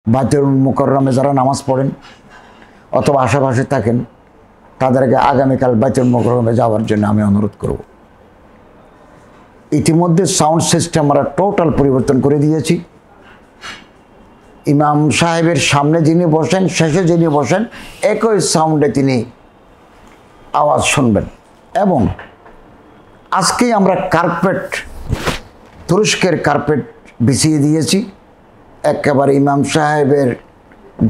বাইতুল মুকাররমে যারা নামাজ পড়েন অথবা আশেপাশে থাকেন তাদেরকে আগামীকাল বাইতুল মুকাররমে যাওয়ার জন্য আমি অনুরোধ করব। ইতিমধ্যে সাউন্ড সিস্টেম আমরা টোটাল পরিবর্তন করে দিয়েছি। ইমাম সাহেবের সামনে যিনি বসেন, শেষে যিনি বসেন, একই সাউন্ডে তিনি আওয়াজ শুনবেন। এবং আজকেই আমরা কার্পেট, তুরস্কের কার্পেট বিছিয়ে দিয়েছি একেবারে ইমাম সাহেবের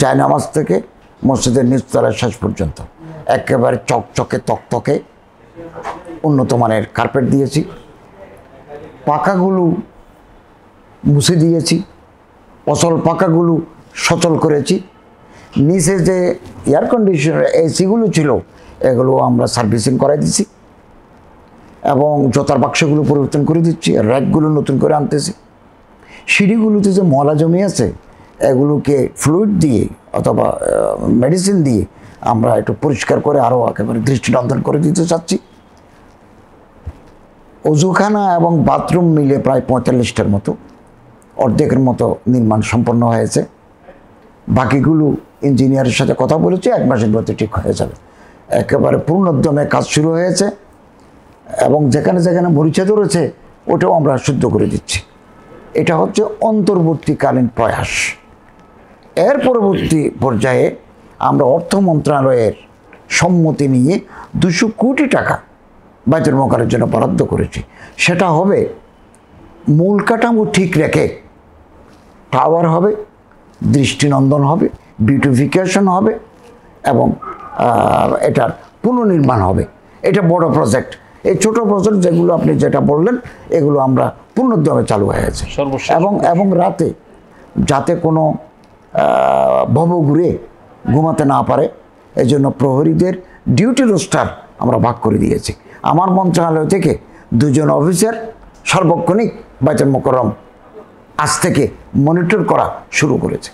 জায়নামাজ থেকে মসজিদের নিচতলায় শেষ পর্যন্ত একেবারে চকচকে তকতকে উন্নত মানের কার্পেট দিয়েছি। পাখাগুলো মুছে দিয়েছি, অচল পাখাগুলো সচল করেছি। নিচে যে এয়ার কন্ডিশনার এসিগুলো ছিল এগুলো আমরা সার্ভিসিং করাই দিচ্ছি এবং জোতার বাক্সগুলো পরিবর্তন করে দিচ্ছি, র্যাকগুলো নতুন করে আনতেছি। সিঁড়িগুলোতে যে ময়লা জমে আছে এগুলোকে ফ্লুইড দিয়ে অথবা মেডিসিন দিয়ে আমরা একটু পরিষ্কার করে আরও একেবারে দৃষ্টিনন্দন করে দিতে চাচ্ছি। অজুখানা এবং বাথরুম মিলে প্রায় 45টার মতো, অর্ধেকের মতো নির্মাণ সম্পন্ন হয়েছে। বাকিগুলো ইঞ্জিনিয়ারের সাথে কথা বলেছি, 1 মাসের মধ্যে ঠিক হয়ে যাবে। একেবারে পূর্ণোদ্যমে কাজ শুরু হয়েছে এবং যেখানে যেখানে মরিচা ধরেছে ওটাও আমরা শুদ্ধ করে দিচ্ছি। এটা হচ্ছে অন্তর্বর্তীকালীন প্রয়াস। এর পরবর্তী পর্যায়ে আমরা অর্থ মন্ত্রণালয়ের সম্মতি নিয়ে 200 কোটি টাকা বাইতুল মুকাররমের জন্য বরাদ্দ করেছি। সেটা হবে মূল কাঠামো ঠিক রেখে টাওয়ার হবে, দৃষ্টিনন্দন হবে, বিউটিফিকেশন হবে এবং এটার পুনর্নির্মাণ হবে। এটা বড় প্রজেক্ট। এই ছোট প্রজেক্ট যেগুলো আপনি যেটা বললেন এগুলো আমরা পূর্ণোদ্যমে চালু হয়েছে। এবং রাতে যাতে কোনো ভবঘুরে ঘুমাতে না পারে এজন্য প্রহরীদের ডিউটি রোস্টার আমরা ভাগ করে দিয়েছি। আমার মন্ত্রণালয় থেকে 2 জন অফিসার সার্বক্ষণিক বাইতুল মুকাররম আজ থেকে মনিটর করা শুরু করেছে।